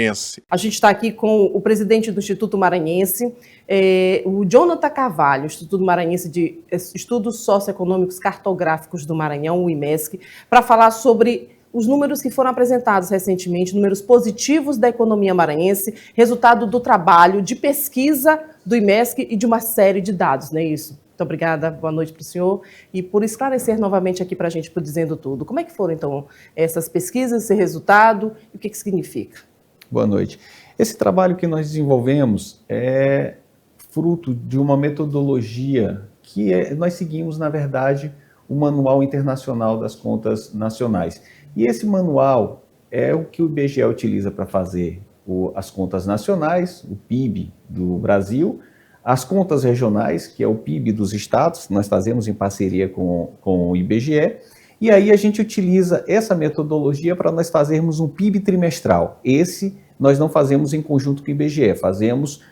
A gente está aqui com o presidente do Instituto Maranhense, o Jonathan Carvalho, Instituto Maranhense de Estudos Socioeconômicos Cartográficos do Maranhão, o IMESC, para falar sobre os números que foram apresentados recentemente, números positivos da economia maranhense, resultado do trabalho de pesquisa do IMESC e de uma série de dados, não é isso? Muito obrigada, boa noite para o senhor e por esclarecer novamente aqui para a gente, por Dizendo Tudo. Como é que foram, então, essas pesquisas, esse resultado e o que significa? Boa noite. Esse trabalho que nós desenvolvemos é fruto de uma metodologia que nós seguimos, na verdade, o Manual Internacional das Contas Nacionais. E esse manual é o que o IBGE utiliza para fazer as contas nacionais, o PIB do Brasil, as contas regionais, que é o PIB dos estados, que nós fazemos em parceria com o IBGE, e aí a gente utiliza essa metodologia para nós fazermos um PIB trimestral. Esse nós não fazemos em conjunto com o IBGE, fazemos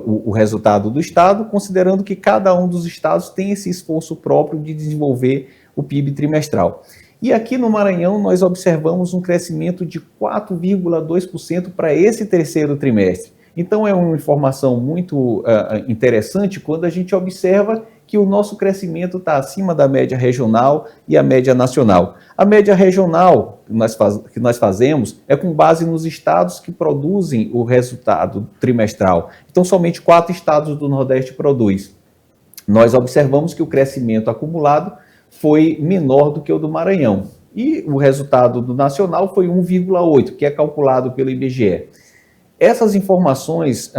o resultado do estado, considerando que cada um dos estados tem esse esforço próprio de desenvolver o PIB trimestral. E aqui no Maranhão nós observamos um crescimento de 4,2% para esse terceiro trimestre. Então é uma informação muito interessante quando a gente observa que o nosso crescimento está acima da média regional e a média nacional. A média regional que nós fazemos é com base nos estados que produzem o resultado trimestral. Então somente 4 estados do Nordeste produzem. Nós observamos que o crescimento acumulado foi menor do que o do Maranhão. E o resultado do nacional foi 1,8, que é calculado pelo IBGE. Essas informações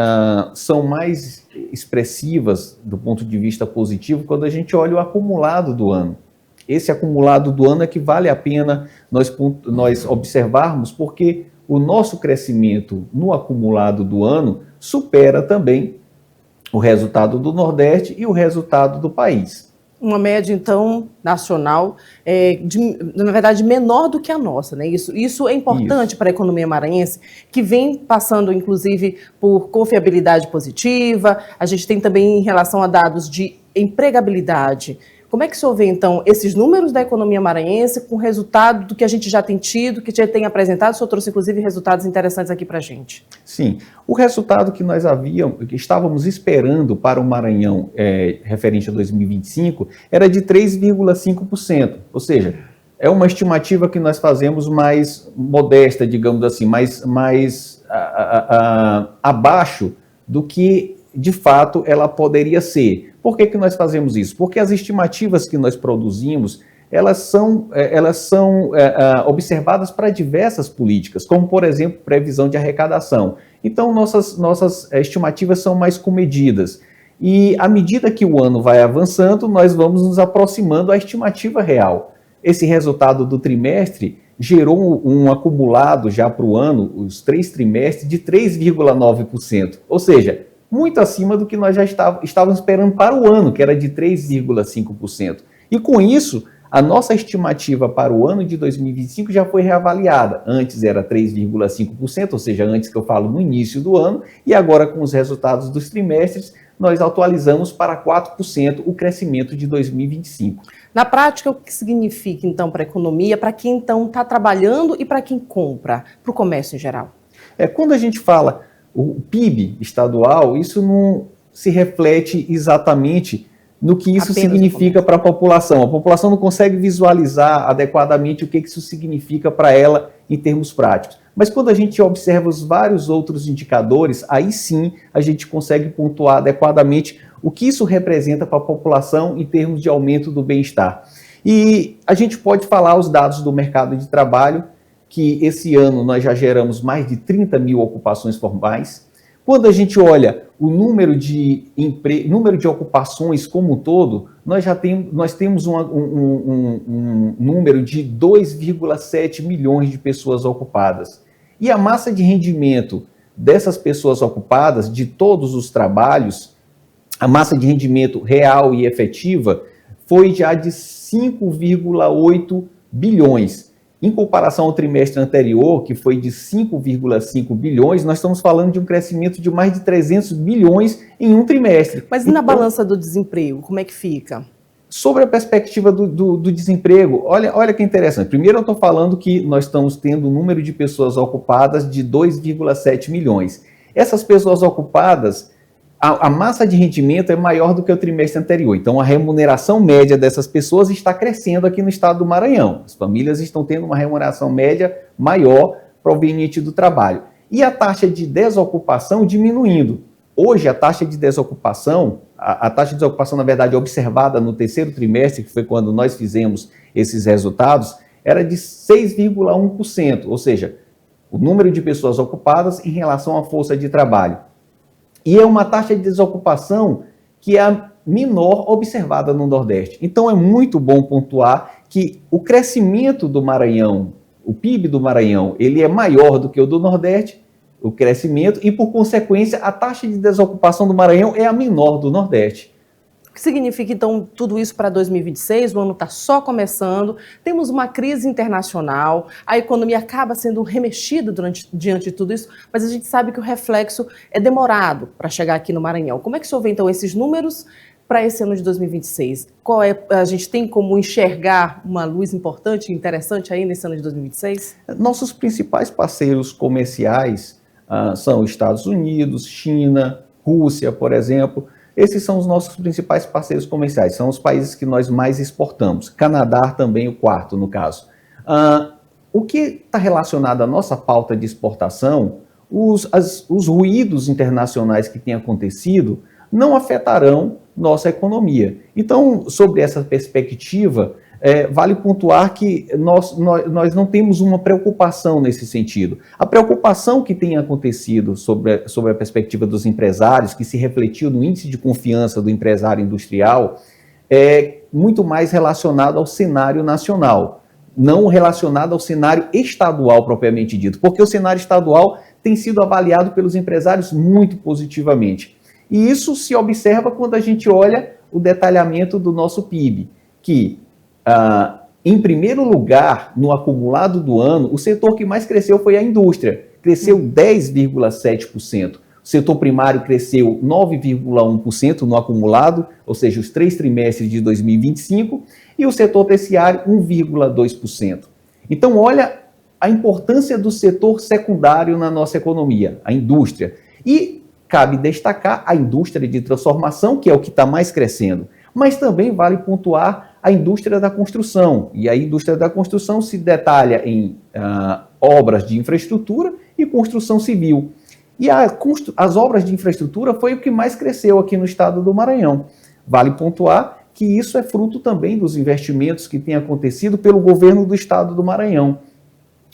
são mais expressivas do ponto de vista positivo quando a gente olha o acumulado do ano. Esse acumulado do ano é que vale a pena nós observarmos, porque o nosso crescimento no acumulado do ano supera também o resultado do Nordeste e o resultado do país. Uma média, então, nacional, na verdade, menor do que a nossa, né? Isso é importante para a economia maranhense, que vem passando, inclusive, por confiabilidade positiva. A gente tem também, em relação a dados de empregabilidade. Como é que o senhor vê, então, esses números da economia maranhense com o resultado do que a gente já tem tido, que já tem apresentado? O senhor trouxe, inclusive, resultados interessantes aqui para a gente. Sim. O resultado que nós que estávamos esperando para o Maranhão referente a 2025 era de 3,5%. Ou seja, é uma estimativa que nós fazemos mais modesta, digamos assim, mais abaixo do que, de fato, ela poderia ser. Por que nós fazemos isso? Porque as estimativas que nós produzimos, elas são observadas para diversas políticas, como, por exemplo, previsão de arrecadação. Então, nossas estimativas são mais comedidas. E, à medida que o ano vai avançando, nós vamos nos aproximando da estimativa real. Esse resultado do trimestre gerou um acumulado já para o ano, os 3 trimestres, de 3,9%. Ou seja, muito acima do que nós já estávamos esperando para o ano, que era de 3,5%. E com isso, a nossa estimativa para o ano de 2025 já foi reavaliada. Antes era 3,5%, ou seja, antes que eu falo no início do ano, e agora com os resultados dos trimestres, nós atualizamos para 4% o crescimento de 2025. Na prática, o que significa, então, para a economia, para quem, então, está trabalhando e para quem compra, para o comércio em geral? Quando a gente fala o PIB estadual, isso não se reflete exatamente no que isso significa para a população. A população não consegue visualizar adequadamente o que isso significa para ela em termos práticos. Mas quando a gente observa os vários outros indicadores, aí sim a gente consegue pontuar adequadamente o que isso representa para a população em termos de aumento do bem-estar. E a gente pode falar os dados do mercado de trabalho, que esse ano nós já geramos mais de 30 mil ocupações formais. Quando a gente olha o número de ocupações como um todo, nós temos um número de 2,7 milhões de pessoas ocupadas. E a massa de rendimento dessas pessoas ocupadas, de todos os trabalhos, a massa de rendimento real e efetiva foi já de 5,8 bilhões. Em comparação ao trimestre anterior, que foi de 5,5 bilhões, nós estamos falando de um crescimento de mais de 300 bilhões em um trimestre. Mas e na balança do desemprego, como é que fica? Sobre a perspectiva do desemprego, olha que interessante. Primeiro eu estou falando que nós estamos tendo um número de pessoas ocupadas de 2,7 milhões. Essas pessoas ocupadas, a massa de rendimento é maior do que o trimestre anterior. Então, a remuneração média dessas pessoas está crescendo aqui no estado do Maranhão. As famílias estão tendo uma remuneração média maior proveniente do trabalho. E a taxa de desocupação diminuindo. Hoje, a taxa de desocupação, na verdade, observada no terceiro trimestre, que foi quando nós fizemos esses resultados, era de 6,1%, ou seja, o número de pessoas ocupadas em relação à força de trabalho. E é uma taxa de desocupação que é a menor observada no Nordeste. Então, é muito bom pontuar que o crescimento do Maranhão, o PIB do Maranhão, ele é maior do que o do Nordeste, o crescimento, e, por consequência, a taxa de desocupação do Maranhão é a menor do Nordeste. O que significa, então, tudo isso para 2026? O ano está só começando, temos uma crise internacional, a economia acaba sendo remexida diante de tudo isso, mas a gente sabe que o reflexo é demorado para chegar aqui no Maranhão. Como é que o senhor vê, então, esses números para esse ano de 2026? A gente tem como enxergar uma luz importante e interessante aí nesse ano de 2026? Nossos principais parceiros comerciais são Estados Unidos, China, Rússia, por exemplo. Esses são os nossos principais parceiros comerciais, são os países que nós mais exportamos. Canadá também, o quarto, no caso. O que está relacionado à nossa pauta de exportação, os ruídos internacionais que têm acontecido não afetarão nossa economia. Então, sobre essa perspectiva, vale pontuar que nós não temos uma preocupação nesse sentido. A preocupação que tem acontecido sobre a perspectiva dos empresários, que se refletiu no índice de confiança do empresário industrial, é muito mais relacionado ao cenário nacional, não relacionado ao cenário estadual propriamente dito, porque o cenário estadual tem sido avaliado pelos empresários muito positivamente. E isso se observa quando a gente olha o detalhamento do nosso PIB, que em primeiro lugar, no acumulado do ano, o setor que mais cresceu foi a indústria, cresceu 10,7%. O setor primário cresceu 9,1% no acumulado, ou seja, os 3 trimestres de 2025, e o setor terciário 1,2%. Então, olha a importância do setor secundário na nossa economia, a indústria. E cabe destacar a indústria de transformação, que é o que está mais crescendo. Mas também vale pontuar a indústria da construção. E a indústria da construção se detalha em obras de infraestrutura e construção civil. E as obras de infraestrutura foi o que mais cresceu aqui no estado do Maranhão. Vale pontuar que isso é fruto também dos investimentos que têm acontecido pelo governo do estado do Maranhão.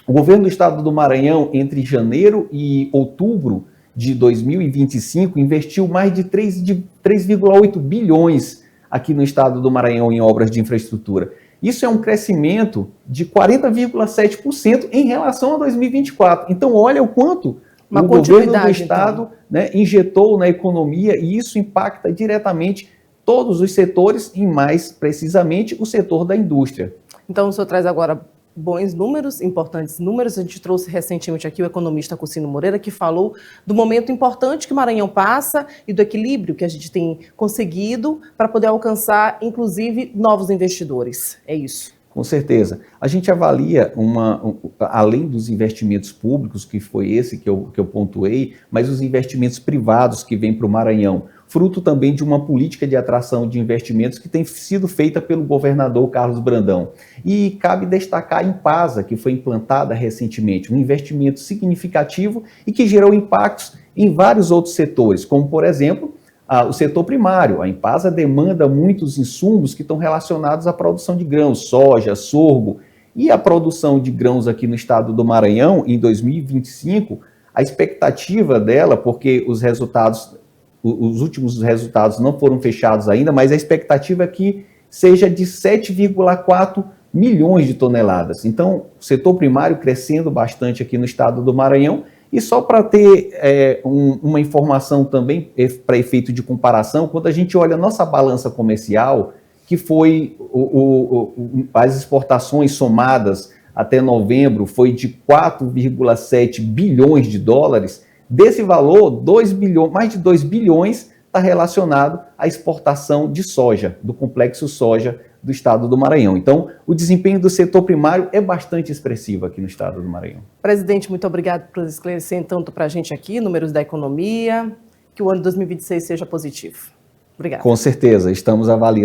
O governo do estado do Maranhão, entre janeiro e outubro de 2025, investiu mais de 3,8 bilhões aqui no estado do Maranhão em obras de infraestrutura. Isso é um crescimento de 40,7% em relação a 2024. Então, olha o quanto o governo do estado injetou na economia, e isso impacta diretamente todos os setores, e mais precisamente o setor da indústria. Então, o senhor traz agora bons números, importantes números. A gente trouxe recentemente aqui o economista Cucino Moreira, que falou do momento importante que o Maranhão passa e do equilíbrio que a gente tem conseguido para poder alcançar, inclusive, novos investidores. É isso. Com certeza. A gente avalia, além dos investimentos públicos, que foi esse que eu pontuei, mas os investimentos privados que vêm para o Maranhão, fruto também de uma política de atração de investimentos que tem sido feita pelo governador Carlos Brandão. E cabe destacar a Impasa, que foi implantada recentemente, um investimento significativo e que gerou impactos em vários outros setores, como, por exemplo, o setor primário. A Impasa demanda muitos insumos que estão relacionados à produção de grãos, soja, sorgo, e a produção de grãos aqui no estado do Maranhão, em 2025, a expectativa dela, porque os últimos resultados não foram fechados ainda, mas a expectativa é que seja de 7,4 milhões de toneladas. Então, o setor primário crescendo bastante aqui no estado do Maranhão. E só para ter uma informação também, para efeito de comparação, quando a gente olha a nossa balança comercial, que foi as exportações somadas até novembro, foi de 4,7 bilhões de dólares, desse valor, mais de 2 bilhões está relacionado à exportação de soja, do complexo soja do estado do Maranhão. Então, o desempenho do setor primário é bastante expressivo aqui no estado do Maranhão. Presidente, muito obrigado por esclarecer tanto para a gente aqui, números da economia, que o ano 2026 seja positivo. Obrigada. Com certeza, estamos avaliando